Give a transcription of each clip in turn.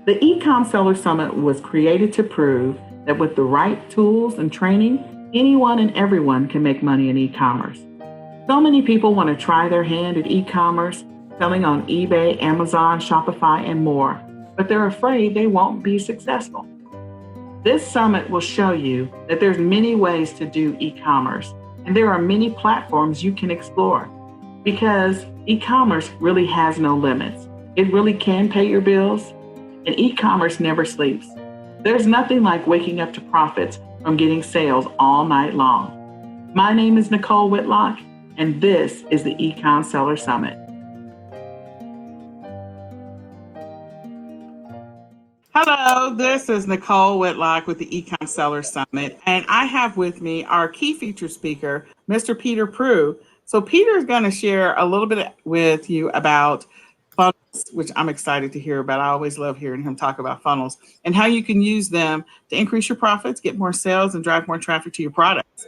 The eCom Seller Summit was created to prove that with the right tools and training, anyone and everyone can make money in e-commerce. So many people want to try their hand at e-commerce, selling on eBay, Amazon, Shopify, and more, but they're afraid they won't be successful. This summit will show you that there's many ways to do e-commerce, and there are many platforms you can explore, because e-commerce really has no limits. It really can pay your bills, and e-commerce never sleeps. There's nothing like waking up to profits from getting sales all night long. My name is Nicole Whitlock, and this is the eCom Seller Summit. Hello, this is Nicole Whitlock with the eCom Seller Summit, and I have with me our key feature speaker, Mr. Peter Prue. So Peter is going to share a little bit with you about funnels, which I'm excited to hear about. I always love hearing him talk about funnels and how you can use them to increase your profits, get more sales, and drive more traffic to your products.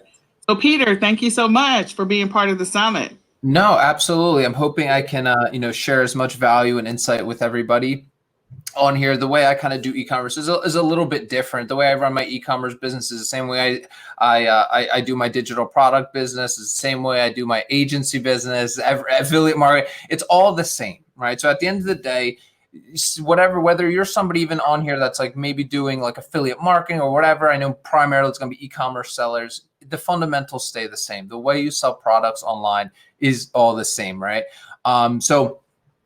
So Peter, thank you so much for being part of the summit. No, absolutely. I'm hoping I can, share as much value and insight with everybody on here. The way I kind of do e-commerce is a little bit different. The way I run my e-commerce business is the same way I do my digital product business. Is the same way I do my agency business, affiliate marketing. It's all the same, right? So at the end of the day, whether you're somebody even on here that's like maybe doing like affiliate marketing or whatever, I know primarily it's going to be e-commerce sellers. The fundamentals stay the same. The way you sell products online is all the same, right? So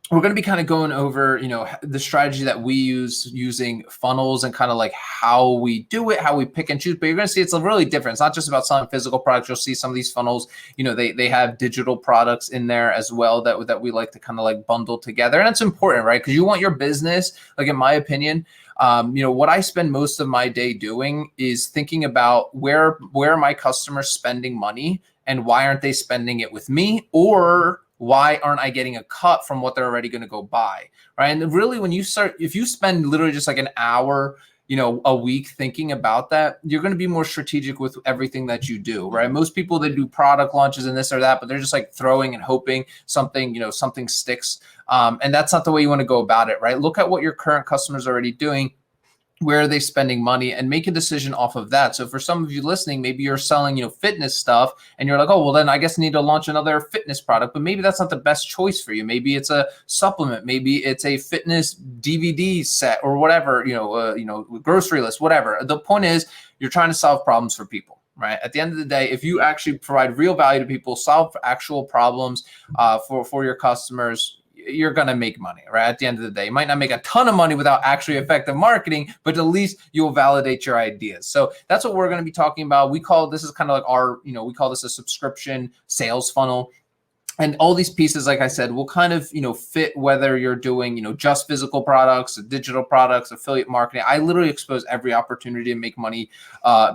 we're going to be kind of going over, the strategy that we use using funnels and kind of like how we do it, how we pick and choose. But you're going to see it's really different. It's not just about selling physical products. You'll see some of these funnels, they have digital products in there as well that we like to kind of like bundle together. And it's important, right? Because you want your business, like in my opinion, what I spend most of my day doing is thinking about where are my customers spending money and why aren't they spending it with me, or why aren't I getting a cut from what they're already going to go buy, right? And really, if you spend literally just like an hour, a week thinking about that, you're going to be more strategic with everything that you do, right? Most people, they do product launches and this or that, but they're just like throwing and hoping something sticks. And that's not the way you want to go about it, right? Look at what your current customers are already doing. Where are they spending money, and make a decision off of that. So for some of you listening, maybe you're selling, fitness stuff, and you're like, oh, well, then I guess I need to launch another fitness product, but maybe that's not the best choice for you. Maybe it's a supplement, maybe it's a fitness DVD set or whatever, grocery list, whatever. The point is you're trying to solve problems for people. Right. At the end of the day, if you actually provide real value to people, solve actual problems for your customers, you're going to make money, right? At the end of the day, you might not make a ton of money without actually effective marketing, but at least you'll validate your ideas. So that's what we're going to be talking about. This is kind of like we call this a subscription sales funnel. And all these pieces, like I said, will kind of, fit whether you're doing, just physical products, digital products, affiliate marketing. I literally expose every opportunity to make money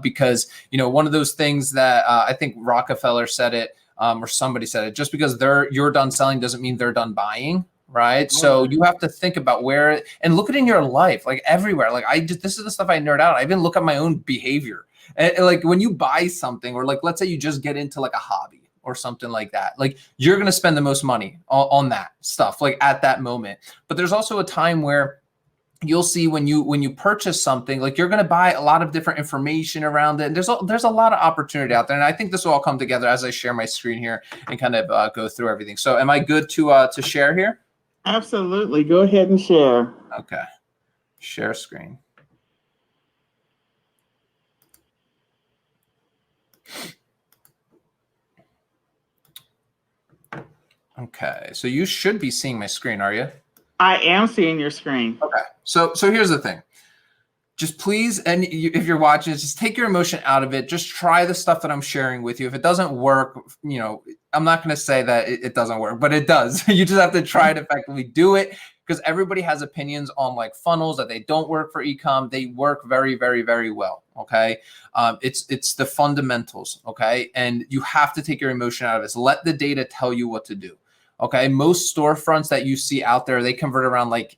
because, one of those things that I think Rockefeller said it, or somebody said it, just because you're done selling doesn't mean they're done buying, right? So you have to think about where, and look at it in your life, like everywhere. Like this is the stuff I nerd out. I even look at my own behavior. And like when you buy something, or like, let's say you just get into like a hobby or something like that, like you're going to spend the most money on that stuff, like at that moment. But there's also a time where you'll see when you purchase something, like you're going to buy a lot of different information around it. And there's a lot of opportunity out there. And I think this will all come together as I share my screen here and kind of go through everything. So am I good to share here? Absolutely. Go ahead and share. Okay. Share screen. Okay. So you should be seeing my screen, are you? I am seeing your screen. Okay. So here's the thing. Just please, and if you're watching, just take your emotion out of it. Just try the stuff that I'm sharing with you. If it doesn't work, I'm not going to say that it doesn't work, but it does. You just have to try it effectively. Do it, because everybody has opinions on like funnels that they don't work for e-com. They work very, very, very well. Okay. It's the fundamentals. Okay. And you have to take your emotion out of it. So let the data tell you what to do. Okay. Most storefronts that you see out there, they convert around like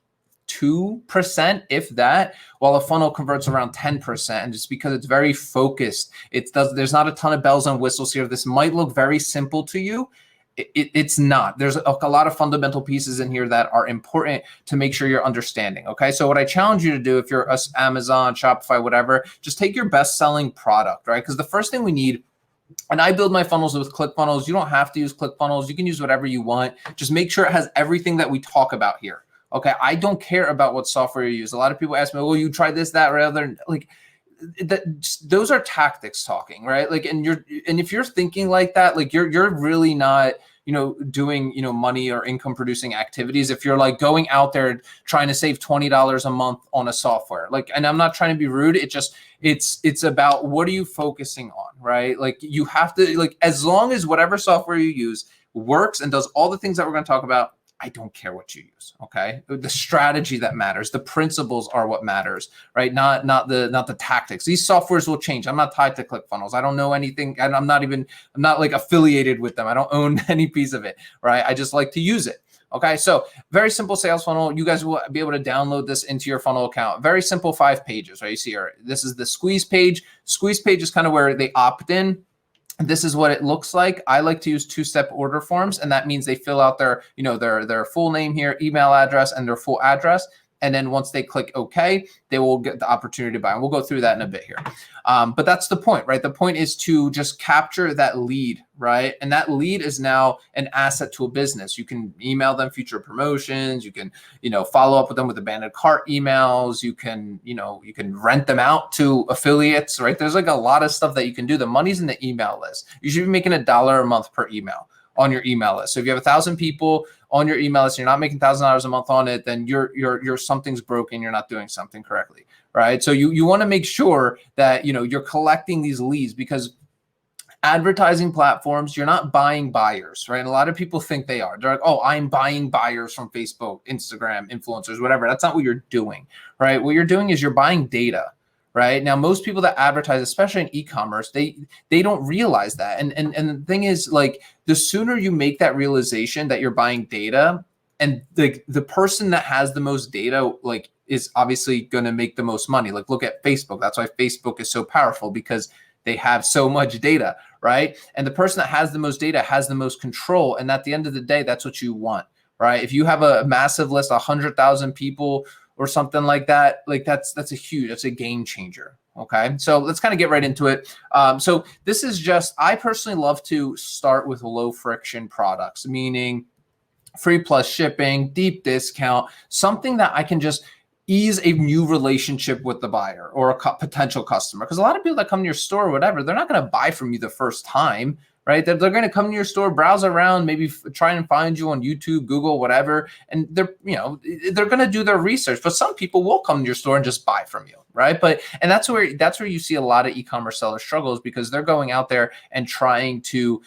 2%, if that, while a funnel converts around 10%. And just because it's very focused, there's not a ton of bells and whistles here. This might look very simple to you, It's not. There's a lot of fundamental pieces in here that are important to make sure you're understanding. Okay. So what I challenge you to do, if you're Amazon, Shopify, whatever, just take your best selling product, right? Because the first thing we need, and I build my funnels with ClickFunnels. You don't have to use ClickFunnels. You can use whatever you want. Just make sure it has everything that we talk about here. Okay. I don't care about what software you use. A lot of people ask me, well, you tried this, that, or other. Like, those are tactics talking, right? Like, and if you're thinking like that, like you're really not, doing, money or income producing activities. If you're like going out there trying to save $20 a month on a software, like, and I'm not trying to be rude. It's about what are you focusing on, right? Like you have to, like, as long as whatever software you use works and does all the things that we're going to talk about, I don't care what you use. Okay. The strategy that matters, the principles are what matters, right? Not the tactics. These softwares will change. I'm not tied to ClickFunnels. I don't know anything. And I'm not like affiliated with them. I don't own any piece of it, right? I just like to use it. Okay. So very simple sales funnel. You guys will be able to download this into your funnel account. Very simple 5 pages, right? You see here, this is the squeeze page. Squeeze page is kind of where they opt in. This is what it looks like. I like to use 2-step order forms, and that means they fill out their full name here, email address, and their full address. And then once they click OK, they will get the opportunity to buy. And we'll go through that in a bit here. But that's the point, right? The point is to just capture that lead, right? And that lead is now an asset to a business. You can email them future promotions. You can, follow up with them with abandoned cart emails. You can rent them out to affiliates, right? There's like a lot of stuff that you can do. The money's in the email list. You should be making $1 a month per email on your email list. So if you have 1,000 people on your email list, and you're not making $1,000 a month on it, then you're something's broken. You're not doing something correctly, right? So you want to make sure that you're collecting these leads, because advertising platforms, you're not buying buyers, right? And a lot of people think they are. They're like, oh, I'm buying buyers from Facebook, Instagram, influencers, whatever. That's not what you're doing, right? What you're doing is you're buying data. Right now, most people that advertise, especially in e-commerce, they don't realize that. And the thing is, like, the sooner you make that realization that you're buying data, and the person that has the most data, like, is obviously going to make the most money. Like, look at Facebook. That's why Facebook is so powerful, because they have so much data, right? And the person that has the most data has the most control. And at the end of the day, that's what you want, right? If you have a massive list, 100,000 people or something like that, like that's a game changer. Okay. So let's kind of get right into it. So this is just, I personally love to start with low friction products, meaning free plus shipping, deep discount, something that I can just ease a new relationship with the buyer or a potential customer. Because a lot of people that come to your store or whatever, they're not going to buy from you the first time, right? They're going to come to your store, browse around, maybe try and find you on YouTube, Google, whatever. And they're going to do their research, but some people will come to your store and just buy from you, right? And that's where you see a lot of e-commerce sellers struggles, because they're going out there and trying to,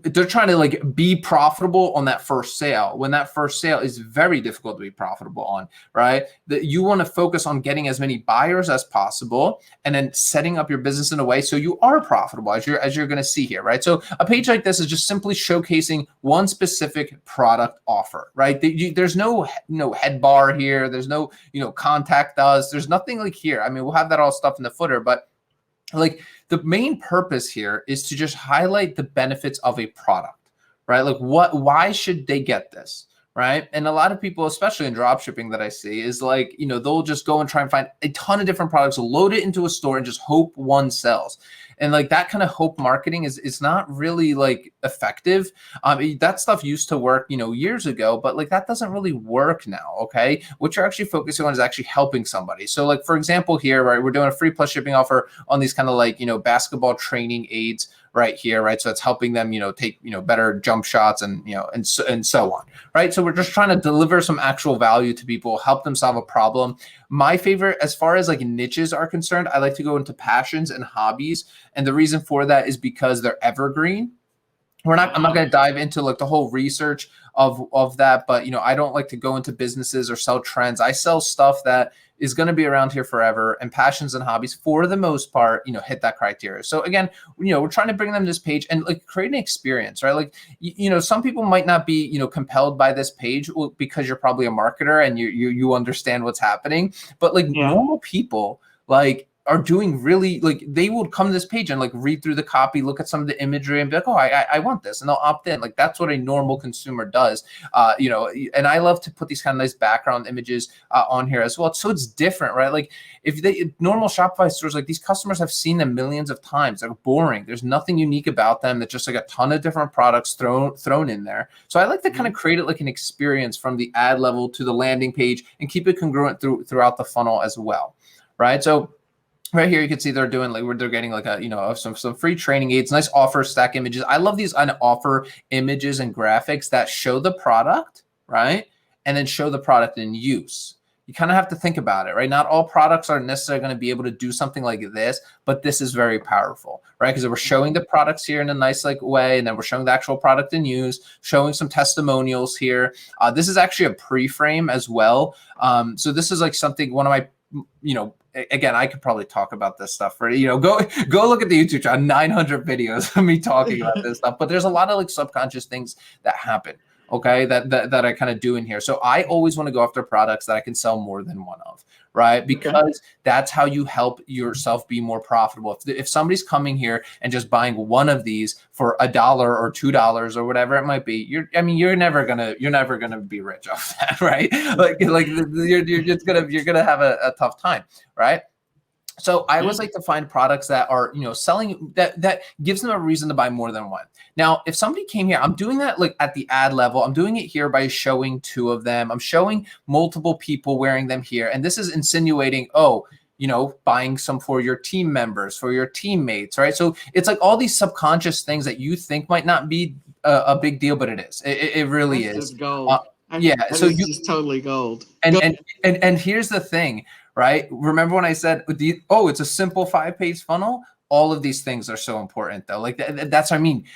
they're trying to like be profitable on that first sale, when that first sale is very difficult to be profitable on, right? That you want to focus on getting as many buyers as possible, and then setting up your business in a way so you are profitable, as you're going to see here, right? So a page like this is just simply showcasing one specific product offer, right? There's no head bar here. There's no, contact us. There's nothing like here. I mean, we'll have that all stuff in the footer, but like the main purpose here is to just highlight the benefits of a product, right? Like why should they get this, right? And a lot of people, especially in drop shipping that I see, is like, they'll just go and try and find a ton of different products, load it into a store, and just hope one sells. And like that kind of hope marketing is not really like effective. That stuff used to work, years ago, but like that doesn't really work now. Okay. What you're actually focusing on is actually helping somebody. So like, for example, here, right, we're doing a free plus shipping offer on these kind of like, basketball training aids right here, right? So it's helping them, take, better jump shots and, and so on, right? So we're just trying to deliver some actual value to people, help them solve a problem. My favorite, as far as like niches are concerned, I like to go into passions and hobbies. And the reason for that is because they're evergreen. I'm not going to dive into like the whole research of that, but I don't like to go into businesses or sell trends. I sell stuff that is going to be around here forever, and passions and hobbies, for the most part, hit that criteria. So again, we're trying to bring them this page and like create an experience, right? Like, some people might not be, compelled by this page because you're probably a marketer and you understand what's happening, but like normal people, like, are doing really, like, they will come to this page and like read through the copy, look at some of the imagery and be like, oh, I want this, and they'll opt in. Like, that's what a normal consumer does. And I love to put these kind of nice background images on here as well. So it's different, right? Like, if they normal Shopify stores, like, these customers have seen them millions of times. They're boring. There's nothing unique about them. That's just like a ton of different products thrown in there. So I like to kind of create it like an experience from the ad level to the landing page and keep it congruent throughout the funnel as well, right? So right here, you can see they're doing like, where they're getting like some free training aids, nice offer stack images. I love these kind of offer images and graphics that show the product, right? And then show the product in use. You kind of have to think about it, right? Not all products are necessarily going to be able to do something like this, but this is very powerful, right? Because we're showing the products here in a nice like way, and then we're showing the actual product in use, showing some testimonials here. This is actually a pre-frame as well. So this is like something, one of my, again, I could probably talk about this stuff for, go look at the YouTube channel, 900 videos of me talking about this stuff, but there's a lot of like subconscious things that happen. Okay, that I kind of do in here. So I always want to go after products that I can sell more than one of, right? Because that's how you help yourself be more profitable. If somebody's coming here and just buying one of these for $1 or $2 or whatever it might be, you're never gonna be rich off that, right? Like you're gonna have a tough time, right? So I always like to find products that are, selling, that gives them a reason to buy more than one. Now, if somebody came here, I'm doing that like at the ad level. I'm doing it here by showing 2 of them. I'm showing multiple people wearing them here. And this is insinuating, buying some for your team members, for your teammates, right? So it's like all these subconscious things that you think might not be a big deal, but it is. It really That's is. just gold. So you just totally gold. And here's the thing, right? Remember when I said, it's a simple 5-page funnel? All of these things are so important, though. Like that's what I mean.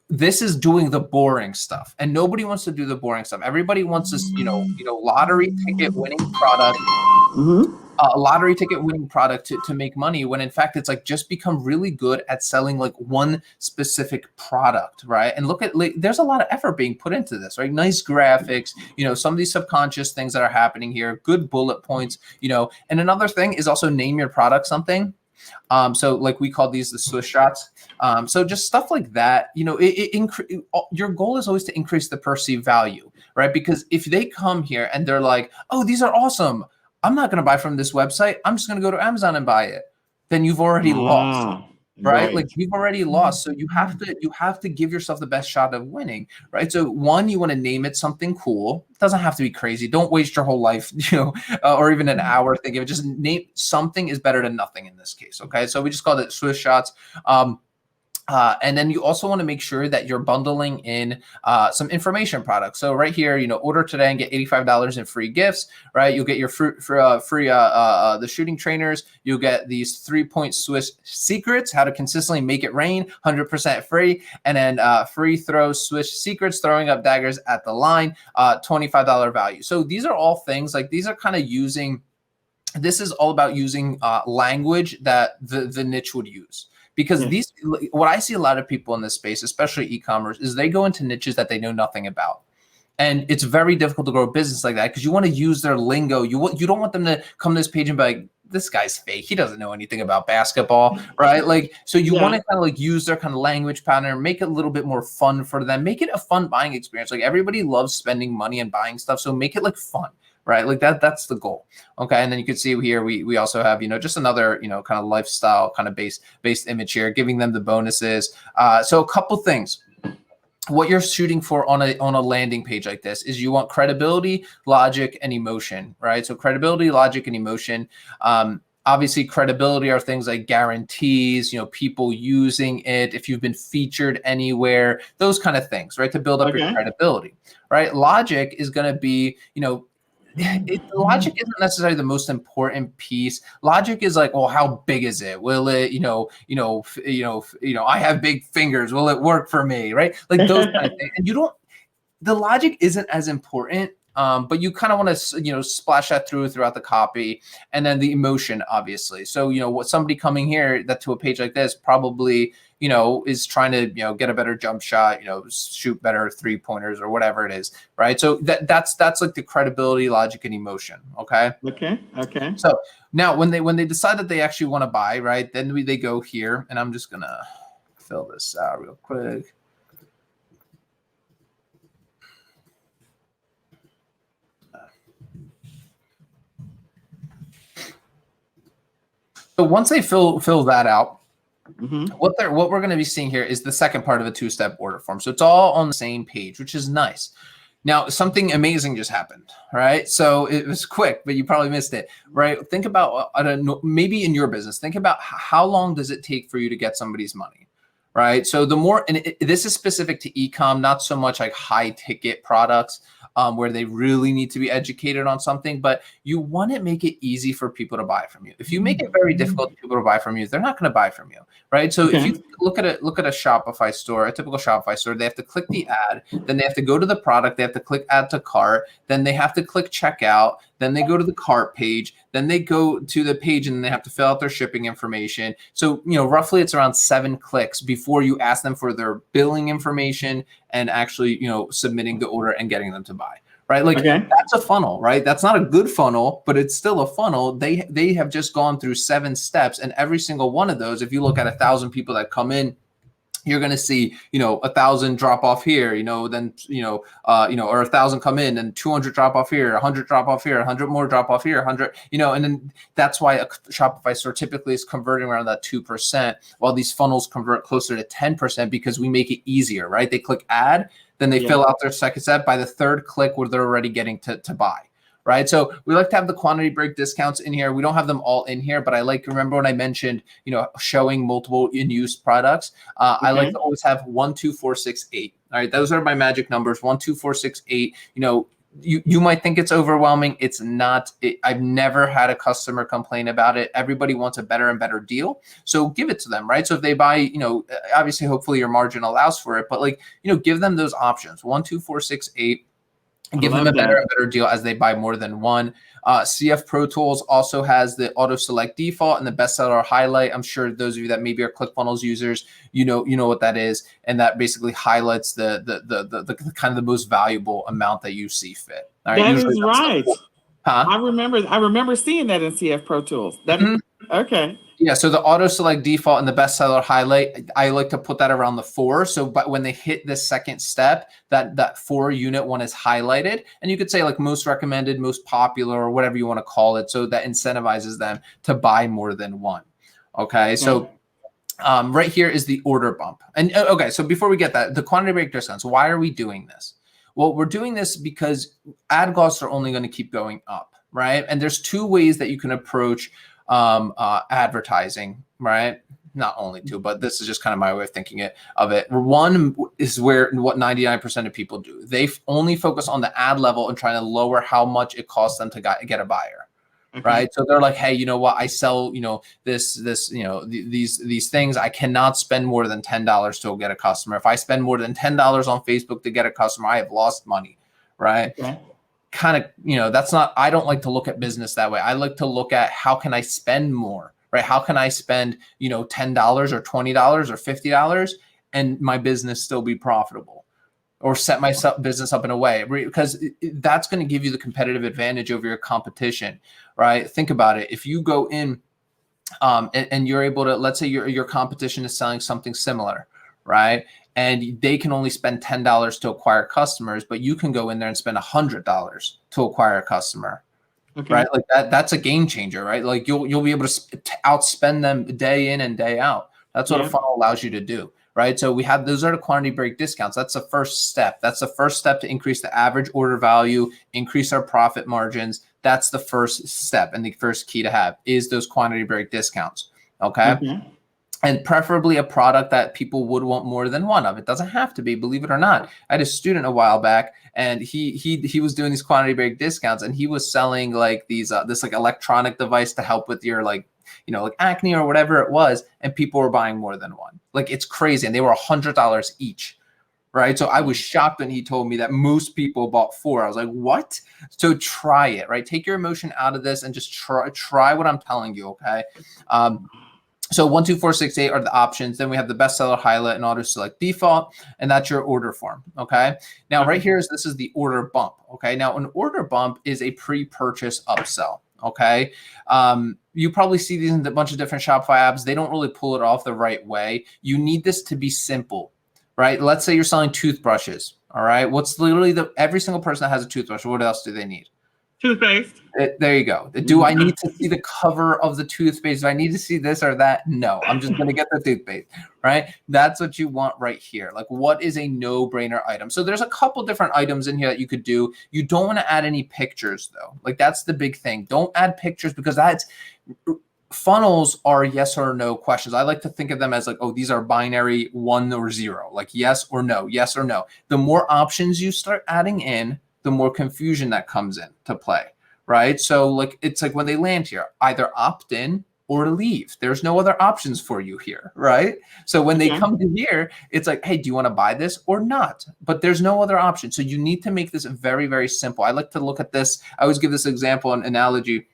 This is doing the boring stuff, and nobody wants to do the boring stuff. Everybody wants this, lottery ticket winning product. A lottery ticket winning product to make money, when in fact it's like just become really good at selling like one specific product, right? And look at, like, there's a lot of effort being put into this, right? Nice graphics, some of these subconscious things that are happening here, good bullet points, and another thing is also name your product something. So like we call these the Swiss shots. So just stuff like that, your goal is always to increase the perceived value, right? Because if they come here and they're like, oh, these are awesome, I'm not going to buy from this website, I'm just going to go to Amazon and buy it, then you've already lost, right? Like you've already lost. So you have to give yourself the best shot of winning, right? So one, you want to name it something cool. It doesn't have to be crazy. Don't waste your whole life, or even an hour thinking of it. Just name something is better than nothing in this case. Okay. So we just called it Swiss shots. And then you also want to make sure that you're bundling in some information products. So right here, order today and get $85 in free gifts, right? You'll get your free the shooting trainers. You'll get these 3-point Swiss secrets, how to consistently make it rain, 100% free. And then free throw Swiss secrets, throwing up daggers at the line, $25 value. So these are all things, like, these are kind of using, this is all about using language that the niche would use. Because what I see a lot of people in this space, especially e-commerce, is they go into niches that they know nothing about. And it's very difficult to grow a business like that because you want to use their lingo. You don't want them to come to this page and be like, this guy's fake. He doesn't know anything about basketball, right? Like, so you want to kind of like use their kind of language pattern, make it a little bit more fun for them, make it a fun buying experience. Like, everybody loves spending money and buying stuff, so make it like fun. Right, like that's the goal. Okay, and then you can see here we also have just another kind of lifestyle kind of based image here, giving them the bonuses. So a couple things. What you're shooting for on a landing page like this is you want credibility, logic, and emotion. Right, so credibility, logic, and emotion. Obviously, credibility are things like guarantees, people using it, if you've been featured anywhere, those kind of things, right, to build up your credibility. Right, logic is going to be logic isn't necessarily the most important piece. Logic is like, well, how big is it? Will it, I have big fingers. Will it work for me? Right? Like those kind of things. And the logic isn't as important, but you kind of want to, splash that throughout the copy, and then the emotion, obviously. So, what somebody coming here to a page like this probably, is trying to, get a better jump shot, shoot better 3-pointers or whatever it is, right? So that's like the credibility, logic, and emotion. Okay. Okay. So now when they decide that they actually want to buy, right, then they go here, and I'm just gonna fill this out real quick. So once they fill that out, what we're going to be seeing here is the second part of a 2-step order form. So it's all on the same page, which is nice. Now, something amazing just happened, right? So it was quick, but you probably missed it, right? Think about, I don't know, maybe in your business, think about how long does it take for you to get somebody's money, right? So the more, and this is specific to eCom, not so much like high ticket products where they really need to be educated on something, but you want to make it easy for people to buy from you. If you make it very difficult for people to buy from you, they're not going to buy from you, right? So if you look at a Shopify store, a typical Shopify store, they have to click the ad, then they have to go to the product, they have to click add to cart, then they have to click checkout, then they go to the cart page, then they go to the page and they have to fill out their shipping information. So, roughly it's around 7 clicks before you ask them for their billing information and actually, submitting the order and getting them to buy, right? Like that's a funnel, right? That's not a good funnel, but it's still a funnel. They have just gone through 7 steps, and every single one of those, if you look at 1,000 people that come in, you're going to see, 1,000 drop off here, then, or 1,000 come in and 200 drop off here, 100 drop off here, 100 more drop off here, 100, and then that's why a Shopify store typically is converting around that 2%, while these funnels convert closer to 10% because we make it easier, right? They click add, then they fill out their second step. By the third click, where they're already getting to buy. Right. So we like to have the quantity break discounts in here. We don't have them all in here, but remember when I mentioned, showing multiple in-use products. I like to always have 1, 2, 4, 6, 8. All right. Those are my magic numbers. 1, 2, 4, 6, 8. You might think it's overwhelming. It's not. I've never had a customer complain about it. Everybody wants a better and better deal. So give it to them, right? So if they buy, obviously, hopefully your margin allows for it, but give them those options. 1, 2, 4, 6, 8. And give them a better and better deal as they buy more than one. CF Pro Tools also has the auto select default and the bestseller highlight. I'm sure those of you that maybe are ClickFunnels users, you know what that is, and that basically highlights the kind of the most valuable amount that you see fit. All right, that is right. Huh? I remember seeing that in CF Pro Tools. Okay. Yeah, so the auto select default and the bestseller highlight, I like to put that around the 4. So, but when they hit this second step, that 4 unit one is highlighted, and you could say like most recommended, most popular, or whatever you want to call it. So that incentivizes them to buy more than one. Okay, so right here is the order bump. And okay, so before we get that, the quantity break discounts. Why are we doing this? Well, we're doing this because ad costs are only going to keep going up, right? And there's 2 ways that you can approach advertising, right? Not only 2, but this is just kind of my way of thinking of it. One is what 99% of people do. They only focus on the ad level and trying to lower how much it costs them to get a buyer. Right. So they're like, hey, you know what? I sell, these things. I cannot spend more than $10 to get a customer. If I spend more than $10 on Facebook to get a customer, I have lost money. Right. Kind of, that's not, I don't like to look at business that way. I like to look at how can I spend more, right? How can I spend, $10 or $20 or $50 and my business still be profitable, or set my business up in a way, because that's going to give you the competitive advantage over your competition, right? Think about it. If you go in and you're able to, let's say your competition is selling something similar, right? And they can only spend $10 to acquire customers, but you can go in there and spend $100 to acquire a customer, right? Like that's a game changer, right? Like you'll be able to outspend them day in and day out. That's what a funnel allows you to do, right? So those are the quantity break discounts. That's the first step. That's the first step to increase the average order value, increase our profit margins. That's the first step, and the first key to have is those quantity break discounts. Okay. And preferably a product that people would want more than one of. It doesn't have to be, believe it or not. I had a student a while back, and he was doing these quantity break discounts, and he was selling like these this like electronic device to help with your like acne or whatever it was, and people were buying more than one. Like it's crazy, and they were $100 each. Right. So I was shocked when he told me that most people bought 4. I was like, what? So try it, right? Take your emotion out of this and just try what I'm telling you. Okay. So 1, 2, 4, 6, 8 are the options. Then we have the bestseller, highlight, and auto select default, and that's your order form. Okay. Now right here this is the order bump. Okay. Now an order bump is a pre-purchase upsell. Okay. You probably see these in a bunch of different Shopify apps. They don't really pull it off the right way. You need this to be simple, right? Let's say you're selling toothbrushes. All right. What's literally every single person that has a toothbrush, what else do they need? Toothpaste. There you go. Do I need to see the cover of the toothpaste? Do I need to see this or that? No, I'm just going to get the toothpaste, right? That's what you want right here. Like, what is a no-brainer item? So there's a couple different items in here that you could do. You don't want to add any pictures, though. Like, that's the big thing. Don't add pictures because funnels are yes or no questions. I like to think of them as like, oh, these are binary 1 or 0, like yes or no, yes or no. The more options you start adding in, the more confusion that comes in to play, right? So like, it's like when they land here, either opt in or leave. There's no other options for you here, right? So when they come to here, it's like, hey, do you want to buy this or not? But there's no other option. So you need to make this very, very simple. I like to look at this. I always give this example and analogy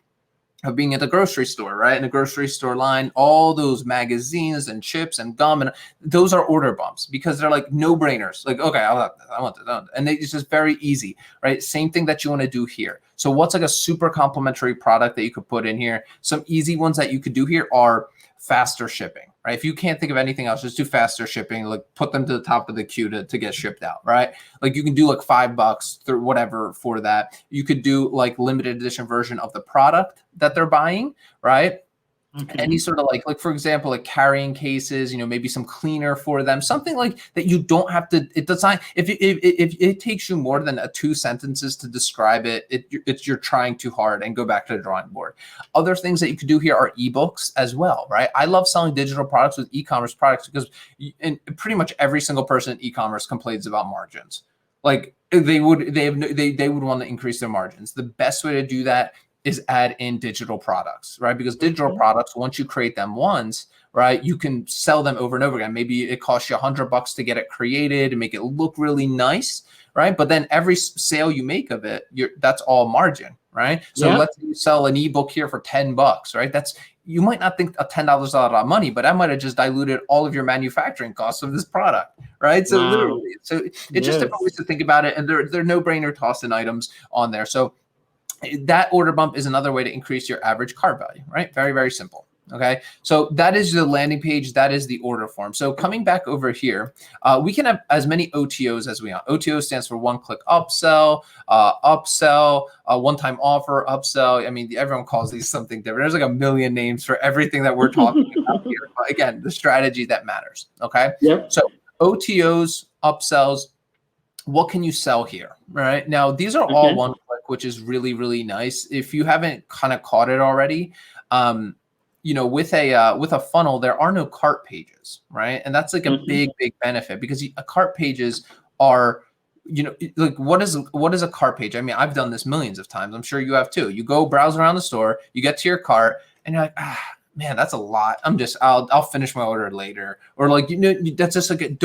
of being at the grocery store, right? In a grocery store line, all those magazines and chips and gum, and those are order bumps because they're like no-brainers. Like, okay, I want that. And it's just very easy, right? Same thing that you want to do here. So what's like a super complimentary product that you could put in here? Some easy ones that you could do here are faster shipping, right? If you can't think of anything else, just do faster shipping, like put them to the top of the queue to get shipped out, right? Like you can do like $5 through whatever for that. You could do like limited edition version of the product that they're buying, right? Any sort of like for example, like carrying cases, maybe some cleaner for them, something like that. You don't have to, it does not, if it takes you more than 2 sentences to describe it, you're trying too hard and go back to the drawing board. Other things that you could do here are ebooks as well, right? I love selling digital products with e-commerce products because pretty much every single person in e-commerce complains about margins. Like they would want to increase their margins. The best way to do that is add in digital products, right? Because digital products, once you create them once, right, you can sell them over and over again. Maybe it costs you $100 to get it created and make it look really nice, right? But then every sale you make of it, that's all margin, right? So let's say you sell an ebook here for $10, right? You might not think a $10 is a lot of money, but I might have just diluted all of your manufacturing costs of this product, right? So literally, it's just different ways to think about it, and they're no-brainer toss-in items on there. So that order bump is another way to increase your average cart value, right? Very, very simple. Okay. So that is the landing page. That is the order form. So coming back over here, we can have as many OTOs as we want. OTO stands for one-click upsell, one-time offer, upsell. I mean, everyone calls these something different. There's like a million names for everything that we're talking about here. But again, the strategy that matters. Okay. Yep. So OTOs, upsells, what can you sell here? Right now, these are all one click, which is really, really nice. If you haven't kind of caught it already, with a funnel, there are no cart pages, right? And that's like a big benefit because cart pages are, like what is a cart page? I mean, I've done this millions of times. I'm sure you have too. You go browse around the store, you get to your cart, and you're like, man, that's a lot. I'll finish my order later. Or like, that's just like,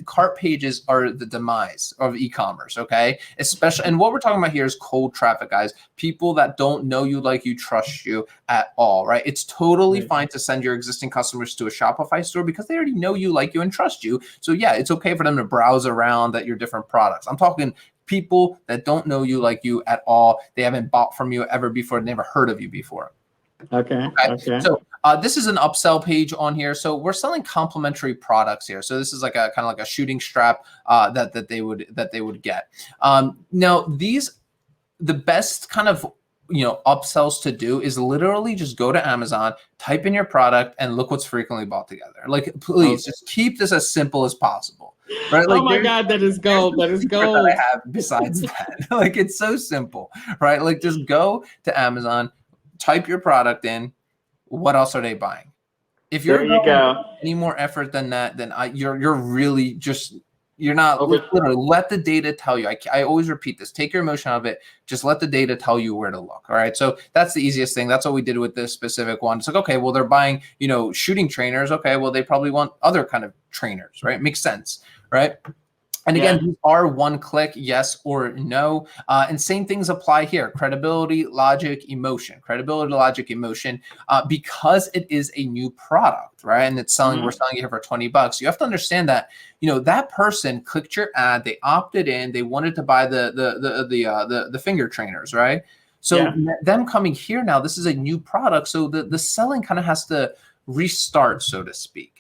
cart pages are the demise of e-commerce. Okay. Especially, and what we're talking about here is cold traffic, guys, people that don't know you, like you, trust you at all, right? It's totally fine to send your existing customers to a Shopify store because they already know you, like you, and trust you. So yeah, it's okay for them to browse around at your different products. I'm talking people that don't know you, like you at all. They haven't bought from you ever before, never heard of you before. Okay. So this is an upsell page on here. So we're selling complementary products here. So this is like a kind of like a shooting strap that they would get. Now the best kind of upsells to do is literally just go to Amazon, type in your product, and look what's frequently bought together. Like, please just keep this as simple as possible. Right? Like, oh my God, that is gold. That is gold. That I have besides that, like it's so simple, right? Like just go to Amazon, type your product in. What else are they buying? If you're any more effort than that, then you're really just, you're not literally, let the data tell you. I always repeat this, take your emotion out of it. Just let the data tell you where to look. All right. So that's the easiest thing. That's what we did with this specific one. It's like, okay, well, they're buying, shooting trainers. Okay. Well, they probably want other kind of trainers, right? Makes sense. Right. And again, Yeah. these are one click, yes or no. And same things apply here. Credibility, logic, emotion. Credibility, logic, emotion. Because it is a new product, right? And it's selling, we're selling it here for $20. You have to understand that, that person clicked your ad, they opted in, they wanted to buy the finger trainers, right? So them coming here now, this is a new product. So the selling kind of has to restart, so to speak.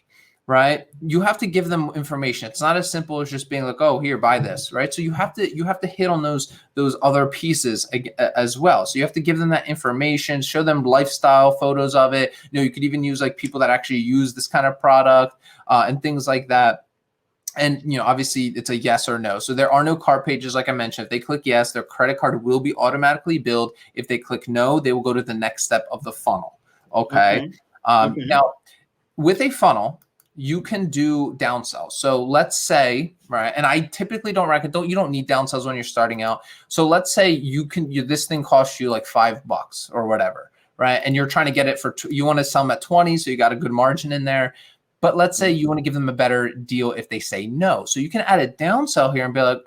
Right? You have to give them information. It's not as simple as just being like, oh, here, buy this, right? So you have to hit on those other pieces as well. So you have to give them that information, show them lifestyle photos of it. You could even use like people that actually use this kind of product and things like that. And, obviously it's a yes or no. So there are no cart pages. Like I mentioned, if they click yes, their credit card will be automatically billed. If they click no, they will go to the next step of the funnel. Okay. Now with a funnel, you can do downsells. So let's say, right, and I typically don't recommend, you don't need downsells when you're starting out. So let's say this thing costs you like $5 or whatever, right? And you're trying to get it you want to sell them at 20, so you got a good margin in there. But let's say you want to give them a better deal if they say no. So you can add a downsell here and be like,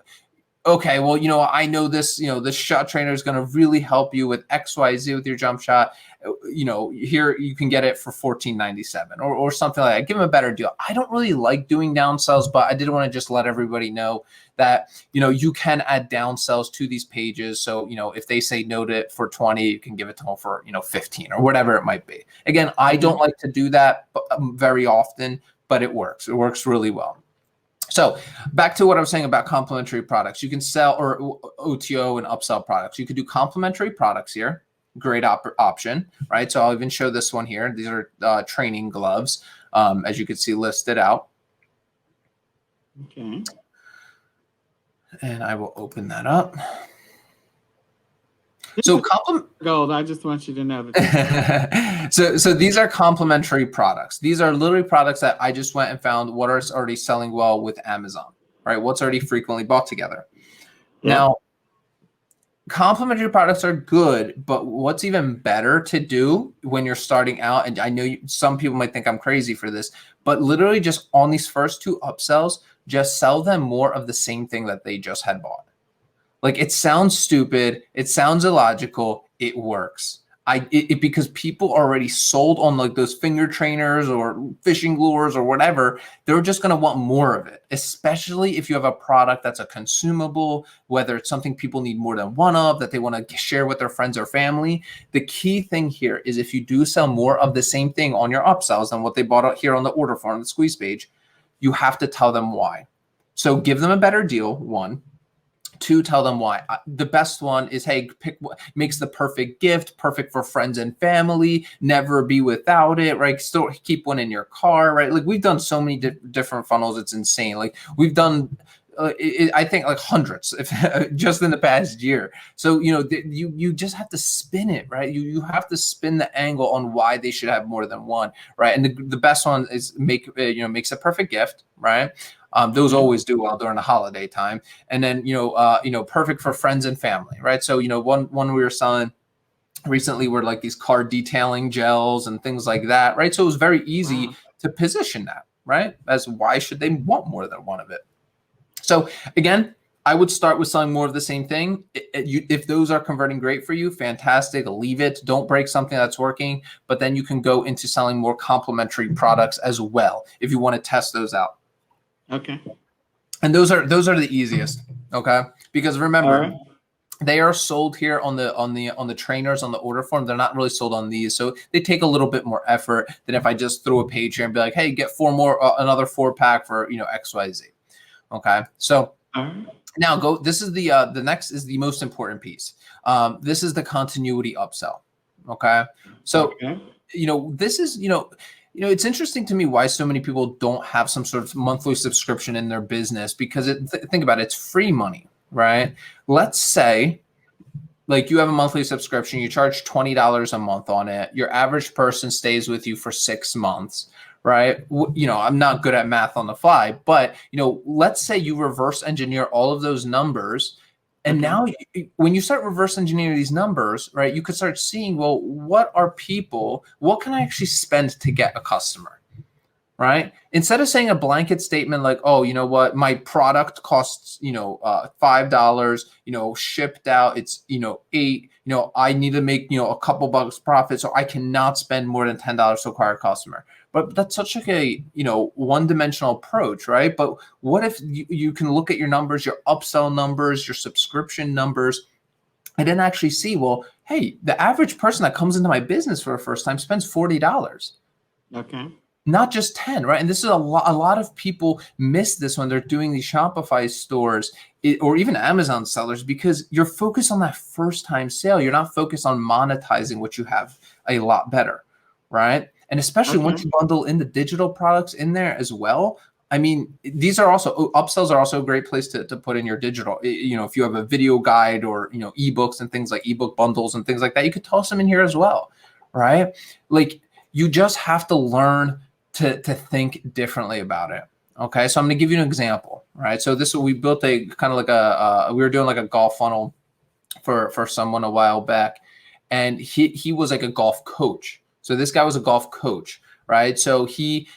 okay, well, I know this, this shot trainer is going to really help you with XYZ with your jump shot. Here you can get it for $14.97 or something like that. Give them a better deal. I don't really like doing downsells, but I did want to just let everybody know that, you can add downsells to these pages. So, if they say no to it for 20, you can give it to them for, 15 or whatever it might be. Again, I don't like to do that very often, but it works. It works really well. So back to what I was saying about complementary products. You can sell or OTO and upsell products. You could do complementary products here. Great option, right? So I'll even show this one here. These are training gloves, as you can see listed out. Okay. And I will open that up. So gold. I just want you to know that. so these are complementary products. These are literally products that I just went and found what are already selling well with Amazon, right? What's already frequently bought together. Yep. Now, complementary products are good, but what's even better to do when you're starting out, and I know some people might think I'm crazy for this, but literally just on these first two upsells, just sell them more of the same thing that they just had bought. Like, it sounds stupid. It sounds illogical. It works. Because people are already sold on like those finger trainers or fishing lures or whatever. They're just going to want more of it, especially if you have a product that's a consumable, whether it's something people need more than one of, that they want to share with their friends or family. The key thing here is if you do sell more of the same thing on your upsells than what they bought out here on the order form, the squeeze page, you have to tell them why. So give them a better deal, one. Two, tell them why. The best one is, hey, pick what makes the perfect gift, perfect for friends and family, never be without it, right? Still keep one in your car, right? Like, we've done so many different funnels. It's insane. Like, we've done, I think like hundreds just in the past year. So, you just have to spin it, right? You have to spin the angle on why they should have more than one, right? And the best one is makes a perfect gift, right? Those always do well during the holiday time. And then, perfect for friends and family, right? So, one we were selling recently were like these car detailing gels and things like that, right? So it was very easy to position that, right? As why should they want more than one of it? So again, I would start with selling more of the same thing. If those are converting great for you, fantastic. Leave it. Don't break something that's working. But then you can go into selling more complementary products as well if you want to test those out. Okay. And those are the easiest. Okay. Because remember, they are sold here on the trainers on the order form. They're not really sold on these. So they take a little bit more effort than if I just throw a page here and be like, hey, get another 4-pack for, XYZ. Okay. So now this is the next is the most important piece. This is the continuity upsell. Okay. So, this is, it's interesting to me why so many people don't have some sort of monthly subscription in their business, because think about it, it's free money, right? Let's say like you have a monthly subscription, you charge $20 a month on it. Your average person stays with you for 6 months, right? I'm not good at math on the fly, but let's say you reverse engineer all of those numbers. And now when you start reverse engineering these numbers, right, you could start seeing, well, what can I actually spend to get a customer, right? Instead of saying a blanket statement like, oh, you know what, my product costs, $5, shipped out, it's, $8, I need to make, a couple bucks profit. So I cannot spend more than $10 to acquire a customer. But that's such like a, one-dimensional approach, right? But what if you can look at your numbers, your upsell numbers, your subscription numbers, and then actually see, well, hey, the average person that comes into my business for the first time spends $40. Okay. Not just 10, right? And this is a lot of people miss this when they're doing these Shopify stores or even Amazon sellers, because you're focused on that first time sale. You're not focused on monetizing what you have a lot better, right? And especially once you bundle in the digital products in there as well. I mean, these are also, upsells are also a great place to put in your digital. If you have a video guide or, ebooks and things like ebook bundles and things like that, you could toss them in here as well, right? Like, you just have to learn to think differently about it. Okay, so I'm going to give you an example, right? So we built a kind of like we were doing like a golf funnel for someone a while back, and he was like a golf coach. So this guy was a golf coach, right? So he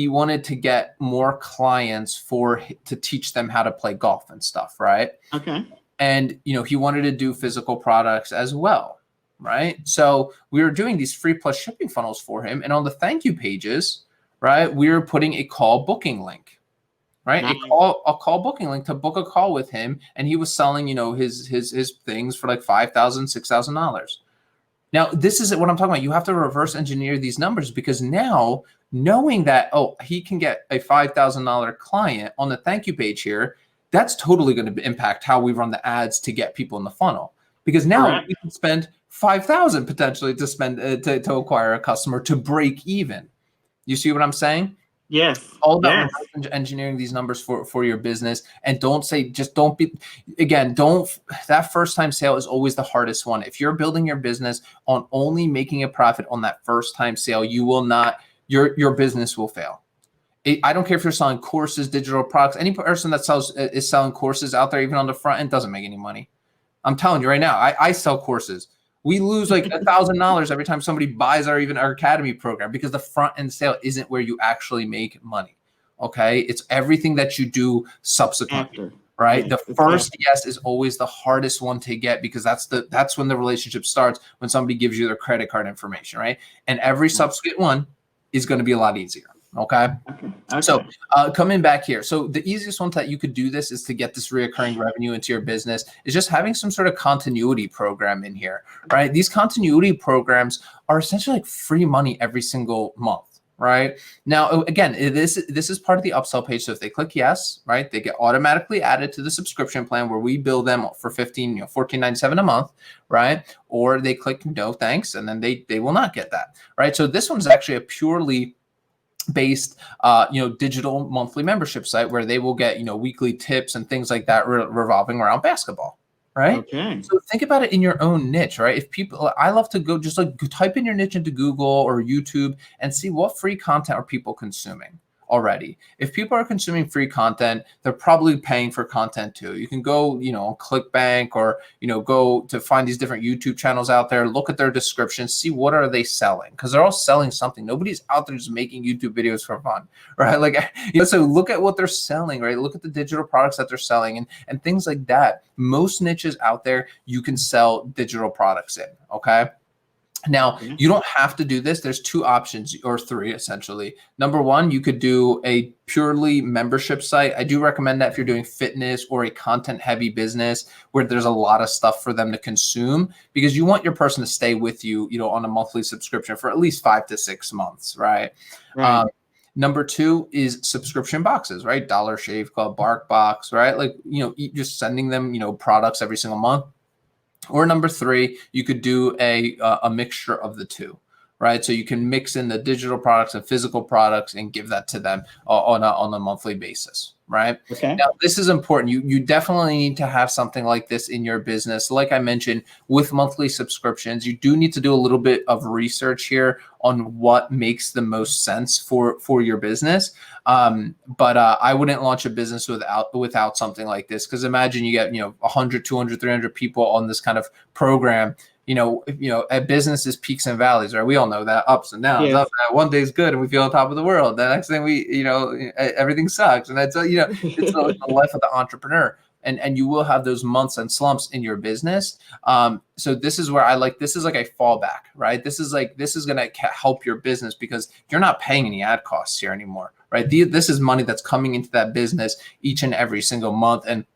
wanted to get more clients to teach them how to play golf and stuff, right? Okay. And he wanted to do physical products as well, right? So we were doing these free plus shipping funnels for him, and on the thank you pages, right, we were putting a call booking link, right? Nice. A call booking link to book a call with him, and he was selling, his things for like $5,000, $6,000. Now, this is what I'm talking about. You have to reverse engineer these numbers, because now knowing that, oh, he can get a $5,000 client on the thank you page here, that's totally going to impact how we run the ads to get people in the funnel. Because now we can spend $5,000 potentially to spend to acquire a customer to break even. You see what I'm saying? Yes. All about engineering these numbers for your business. And that first time sale is always the hardest one. If you're building your business on only making a profit on that first time sale, you will not, your business will fail. I don't care if you're selling courses, digital products, any person that is selling courses out there, even on the front end, doesn't make any money. I'm telling you right now, I sell courses. We lose like $1,000 every time somebody buys our academy program, because the front end sale isn't where you actually make money. Okay. It's everything that you do subsequently, right? The first yes is always the hardest one to get, because that's when the relationship starts, when somebody gives you their credit card information, right? And every subsequent one is going to be a lot easier. Okay. So coming back here. So the easiest one that you could do this is to get this reoccurring revenue into your business is just having some sort of continuity program in here, right? These continuity programs are essentially like free money every single month, right? Now, again, this is part of the upsell page. So if they click yes, right, they get automatically added to the subscription plan where we bill them for $14.97 a month, right? Or they click no thanks, and then they will not get that, right? So this one is actually a purely based digital monthly membership site where they will get weekly tips and things like that revolving around basketball, right? Okay. So think about it in your own niche, right? If people, I love to go just like type in your niche into Google or YouTube and see what free content are people consuming already. If people are consuming free content, they're probably paying for content too. You can go, on ClickBank or, go to find these different YouTube channels out there, look at their descriptions, see what are they selling, because they're all selling something. Nobody's out there just making YouTube videos for fun, right? Like, so look at what they're selling, right? Look at the digital products that they're selling and things like that. Most niches out there, you can sell digital products in, okay? Now, you don't have to do this. There's two options, or three essentially. Number one, you could do a purely membership site. I do recommend that if you're doing fitness or a content heavy business where there's a lot of stuff for them to consume, because you want your person to stay with you, on a monthly subscription for at least 5 to 6 months, right? Number two is subscription boxes, right? Dollar Shave Club, Bark Box, right? Like, just sending them, products every single month. Or number three, you could do a mixture of the two, right? So you can mix in the digital products and physical products and give that to them on a monthly basis, right? Okay. Now, this is important. You definitely need to have something like this in your business. Like I mentioned, with monthly subscriptions, you do need to do a little bit of research here on what makes the most sense for your business. But I wouldn't launch a business without something like this, because imagine you get 100, 200, 300 people on this kind of program. A business is peaks and valleys, right? We all know that, ups and downs. Yes. One day is good and we feel on top of the world. The next thing everything sucks. And that's, it's the life of the entrepreneur. And you will have those months and slumps in your business. So this is where this is like a fallback, right? This is going to help your business because you're not paying any ad costs here anymore, right? This is money that's coming into that business each and every single month. And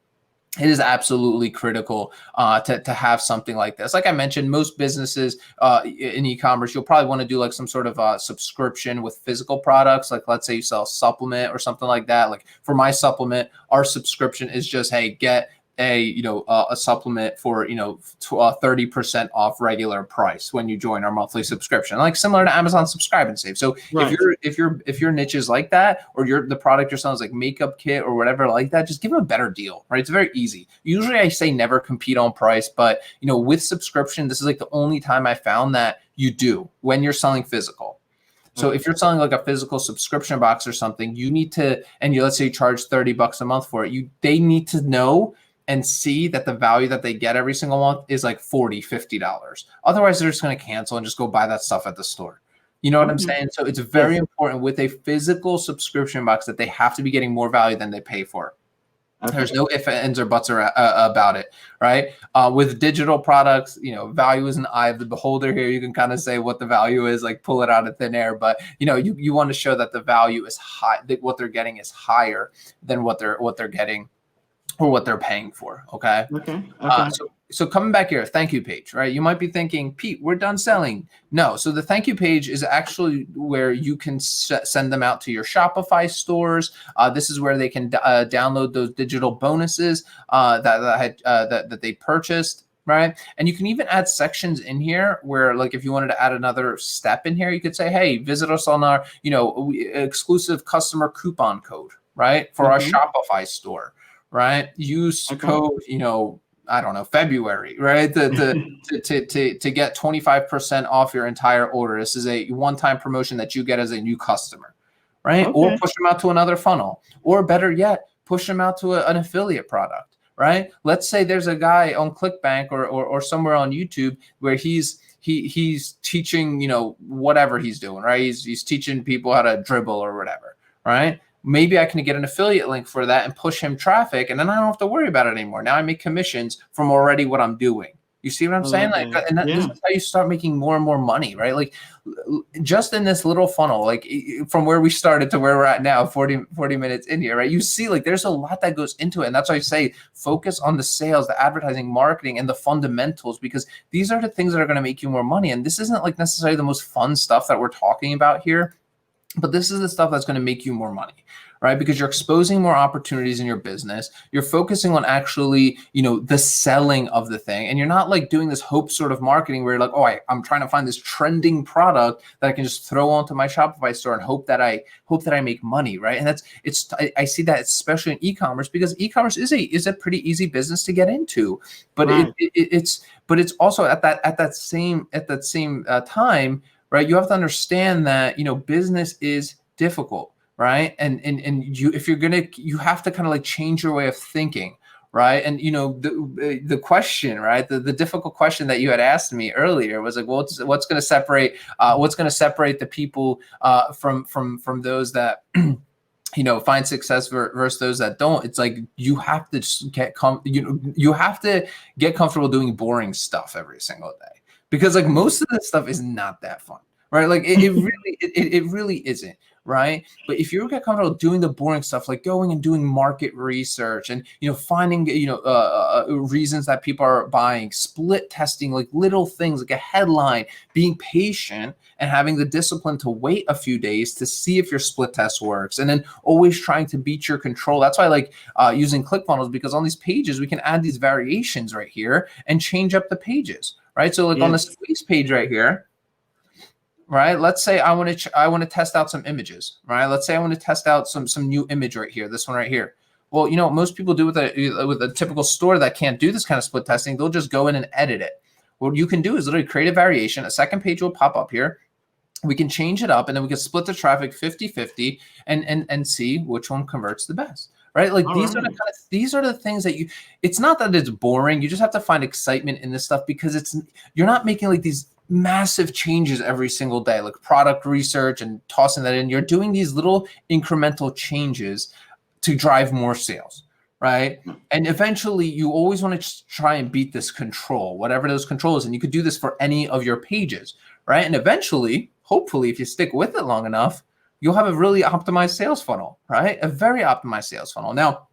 it is absolutely critical to have something like this. Like I mentioned, most businesses in e-commerce, you'll probably want to do like some sort of subscription with physical products. Like let's say you sell a supplement or something like that. Like for my supplement, our subscription is just, hey, get a supplement for 30% off regular price when you join our monthly subscription, like similar to Amazon Subscribe and Save. So right. if your niche is like that, or the product you're selling is like makeup kit or whatever like that, just give them a better deal, right? It's very easy. Usually I say never compete on price, but with subscription, this is like the only time I found that you do when you're selling physical. So if you're selling like a physical subscription box or something, you need to, and let's say you charge $30 a month for it, they need to know and see that the value that they get every single month is like $40, $50. Otherwise, they're just going to cancel and just go buy that stuff at the store. You know what I'm saying? So it's very important with a physical subscription box that they have to be getting more value than they pay for. Okay. There's no ifs, ands, or buts about it, right? With digital products, value is an eye of the beholder here. You can kind of say what the value is, like pull it out of thin air, but you want to show that the value is high, that what they're getting is higher than what they're getting or what they're paying for. Okay. So coming back here, thank you page, right? You might be thinking, Pete, we're done selling. No. So the thank you page is actually where you can send them out to your Shopify stores. This is where they can download those digital bonuses that they purchased. Right. And you can even add sections in here where, like, if you wanted to add another step in here, you could say, hey, visit us on our, exclusive customer coupon code, right? For our Shopify store. Right. Use code, I don't know, February, right? To get 25% off your entire order. This is a one-time promotion that you get as a new customer, right? Okay. Or push them out to another funnel, or better yet, push them out to an affiliate product, right? Let's say there's a guy on ClickBank or somewhere on YouTube where he's teaching, whatever he's doing, right? He's teaching people how to dribble or whatever, right? Maybe I can get an affiliate link for that and push him traffic, and then I don't have to worry about it anymore. Now I make commissions from already what I'm doing. You see what I'm saying? Like, and this is how you start making more and more money, right? Like, just in this little funnel, like from where we started to where we're at now, 40 minutes in here, right? You see, like, there's a lot that goes into it. And that's why I say focus on the sales, the advertising, marketing, and the fundamentals, because these are the things that are going to make you more money. And this isn't like necessarily the most fun stuff that we're talking about here, but this is the stuff that's going to make you more money, right? Because you're exposing more opportunities in your business. You're focusing on actually, the selling of the thing. And you're not like doing this hope sort of marketing where you're like, oh, I'm trying to find this trending product that I can just throw onto my Shopify store and hope that I make money, right? And I see that especially in e-commerce, because e-commerce is a pretty easy business to get into, but right. It's also at that same time, right? You have to understand that, business is difficult, right? And you have to kind of like change your way of thinking, right? And, the question, right? The difficult question that you had asked me earlier was like, well, what's going to separate the people from those that, find success versus those that don't. It's like, you have to just you have to get comfortable doing boring stuff every single day. Because like most of this stuff is not that fun, right? Like it really isn't, right? But if you get comfortable doing the boring stuff, like going and doing market research and finding reasons that people are buying, split testing, like little things like a headline, being patient and having the discipline to wait a few days to see if your split test works, and then always trying to beat your control. That's why I like using ClickFunnels, because on these pages we can add these variations right here and change up the pages. Right. So like on this squeeze page right here, right? Let's say I want to test out some images, right? Let's say I want to test out some new image right here, this one right here. Well, most people do with a typical store that can't do this kind of split testing, they'll just go in and edit it. What you can do is literally create a variation. A second page will pop up here. We can change it up, and then we can split the traffic 50-50 and see which one converts the best. right? Like All these are right. the these are the things that it's not that it's boring. You just have to find excitement in this stuff because you're not making like these massive changes every single day, like product research and tossing that in. You're doing these little incremental changes to drive more sales, right? And eventually you always want to try and beat this control, whatever those controls. And you could do this for any of your pages, right? And eventually, hopefully, if you stick with it long enough, you'll have a really optimized sales funnel, right? A very optimized sales funnel. Now,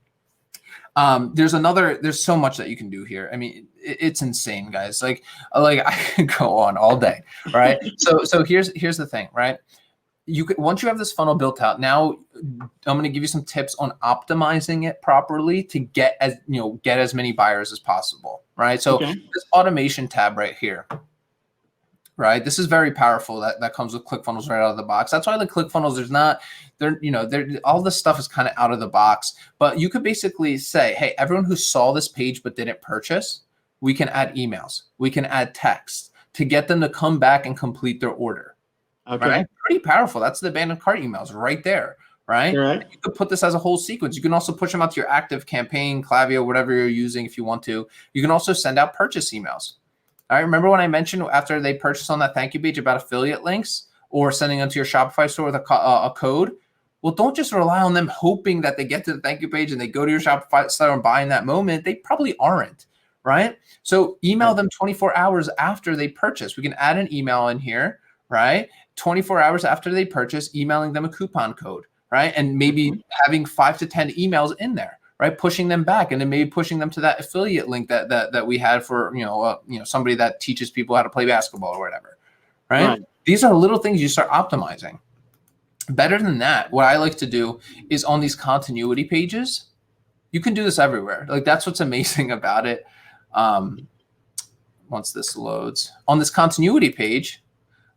there's so much that you can do here. I mean, it's insane, guys. Like I could go on all day, right? So here's the thing, right? Once you have this funnel built out, now I'm going to give you some tips on optimizing it properly to get as many buyers as possible, right? So this automation tab right here, right? This is very powerful. That comes with ClickFunnels right out of the box. That's why the ClickFunnels, all this stuff is kind of out of the box. But you could basically say, hey, everyone who saw this page but didn't purchase, we can add emails, we can add text to get them to come back and complete their order. Okay. Right? Pretty powerful. That's the abandoned cart emails right there. Right? Right. You could put this as a whole sequence. You can also push them out to your active campaign, Klaviyo, whatever you're using if you want to. You can also send out purchase emails. All right. Remember when I mentioned after they purchase on that thank you page about affiliate links or sending them to your Shopify store with a code? Well, don't just rely on them hoping that they get to the thank you page and they go to your Shopify store and buy in that moment. They probably aren't. Right? So email them 24 hours after they purchase. We can add an email in here, right? 24 hours after they purchase, emailing them a coupon code, right? And maybe having 5 to 10 emails in there, right? Pushing them back, and then maybe pushing them to that affiliate link that we had for somebody that teaches people how to play basketball or whatever, right? These are little things you start optimizing. Better than that, what I like to do is on these continuity pages, you can do this everywhere. Like that's what's amazing about it. Once this loads on this continuity page,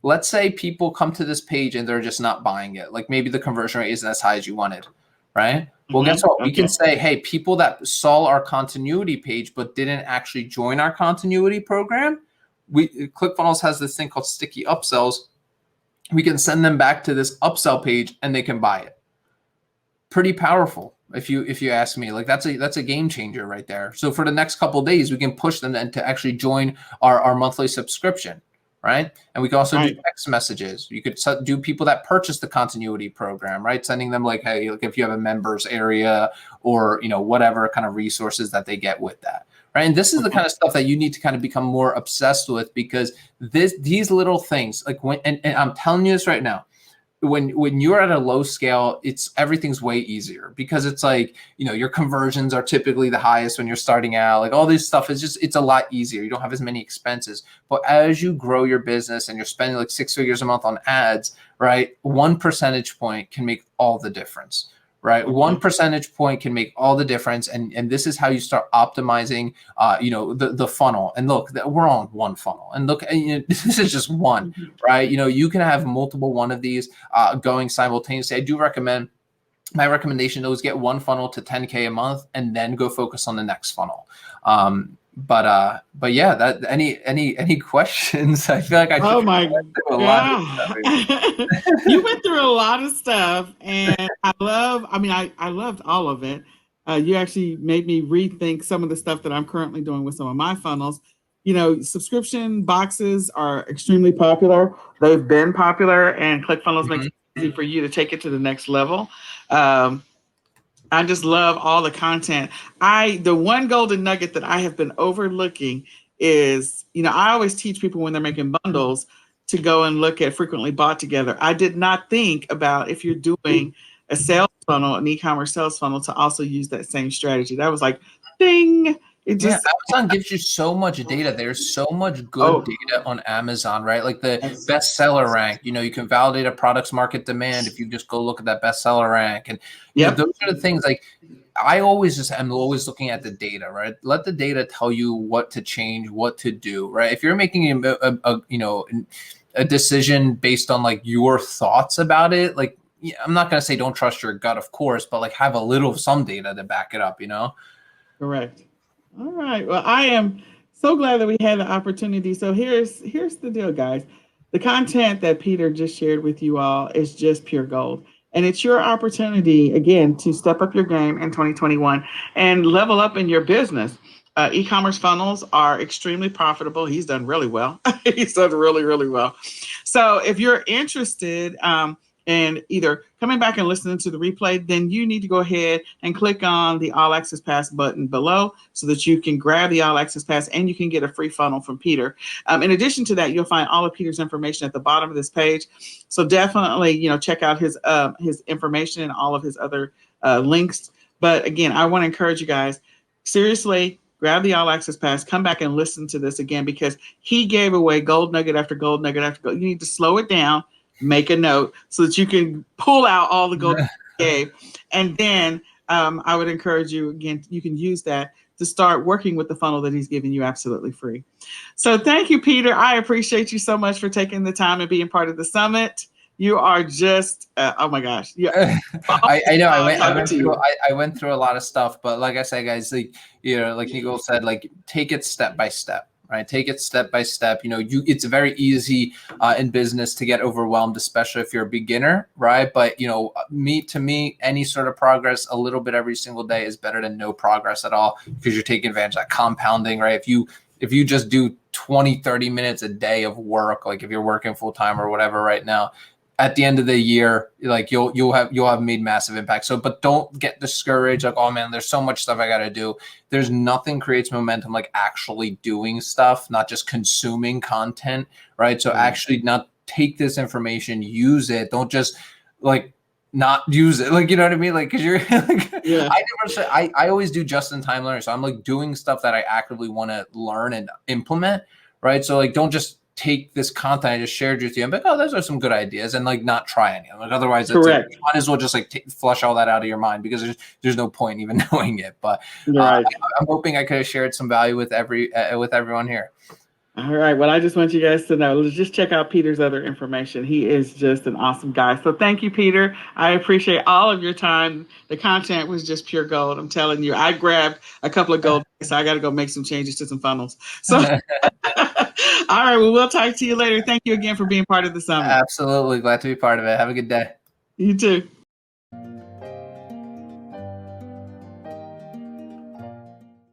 let's say people come to this page and they're just not buying it. Like maybe the conversion rate isn't as high as you wanted, right? Well, guess what? We can say, hey, people that saw our continuity page but didn't actually join our continuity program, ClickFunnels has this thing called sticky upsells. We can send them back to this upsell page and they can buy it. Pretty powerful, if you ask me. Like that's a game changer right there. So for the next couple of days, we can push them then to actually join our monthly subscription. Right. And we can also do text messages. You could do people that purchase the continuity program, right? Sending them like, hey, look, if you have a members area or, whatever kind of resources that they get with that. Right. And this is the kind of stuff that you need to kind of become more obsessed with, because these little things like and I'm telling you this right now, when you're at a low scale, everything's way easier because it's like, your conversions are typically the highest when you're starting out. Like all this stuff is it's a lot easier. You don't have as many expenses. But as you grow your business and you're spending like 6 figures a month on ads, right? 1 percentage point can make all the difference. Right. 1 percentage point can make all the difference. And this is how you start optimizing, the funnel. And look, we're on one funnel. And look, this is just one, right? You can have multiple one of these going simultaneously. I do recommend, my recommendation though is get one funnel to 10K a month and then go focus on the next funnel. But yeah, that any questions? I feel like I oh my god, you went through a lot of stuff, and I loved all of it. You actually made me rethink some of the stuff that I'm currently doing with some of my funnels. Subscription boxes are extremely popular. They've been popular, and ClickFunnels makes it easy for you to take it to the next level. I just love all the content. The one golden nugget that I have been overlooking is, I always teach people when they're making bundles to go and look at frequently bought together. I did not think about, if you're doing a sales funnel, an e-commerce sales funnel, to also use that same strategy. That was like, ding. Amazon gives you so much data. There's so much good data on Amazon, right? Like the bestseller rank, you can validate a product's market demand if you just go look at that bestseller rank. And those are the things like I'm always looking at the data, right? Let the data tell you what to change, what to do, right? If you're making a decision based on like your thoughts about it, like I'm not going to say don't trust your gut, of course, but like have some data to back it up, Correct. All right. Well, I am so glad that we had the opportunity. So here's the deal, guys. The content that Peter just shared with you all is just pure gold. And it's your opportunity, again, to step up your game in 2021 and level up in your business. E-commerce funnels are extremely profitable. He's done really well. He's done really, really well. So if you're interested in either coming back and listening to the replay, then you need to go ahead and click on the All Access Pass button below so that you can grab the All Access Pass and you can get a free funnel from Peter. In addition to that, you'll find all of Peter's information at the bottom of this page. So definitely, check out his information and all of his other links. But again, I want to encourage you guys, seriously, grab the All Access Pass, come back and listen to this again, because he gave away gold nugget after gold nugget after gold. You need to slow it down, make a note so that you can pull out all the gold he gave. And then I would encourage you, again, you can use that to start working with the funnel that he's giving you absolutely free. So thank you, Peter. I appreciate you so much for taking the time and being part of the summit. You are just, oh my gosh. Yeah. I know I went through a lot of stuff, but like I said, guys, like, like Nicole said, like, take it step by step, right? Take it step by step. It's very easy in business to get overwhelmed, especially if you're a beginner, right? But, to me, any sort of progress a little bit every single day is better than no progress at all, because you're taking advantage of that compounding, right? If you just do 20, 30 minutes a day of work, like if you're working full time or whatever right now, at the end of the year, like you'll have made massive impact. So, but don't get discouraged. Like, oh man, there's so much stuff I got to do. There's nothing creates momentum like actually doing stuff, not just consuming content, right? So actually not take this information, use it. Don't just like not use it. Like, you know what I mean? Like, cause you're like, I always do just in time learning. So I'm like doing stuff that I actively want to learn and implement. Right. So like, don't just take this content I just shared with you and be like, oh, those are some good ideas, and like not try any of them. Like, otherwise, it's like, you might as well just like flush all that out of your mind, because there's no point even knowing it. But I'm hoping I could have shared some value with everyone here. All right. Well, I just want you guys to know, let's just check out Peter's other information. He is just an awesome guy. So thank you, Peter. I appreciate all of your time. The content was just pure gold. I'm telling you, I grabbed a couple of gold, so I got to go make some changes to some funnels. So, all right. Well, we'll talk to you later. Thank you again for being part of the summit. Absolutely. Glad to be part of it. Have a good day. You too.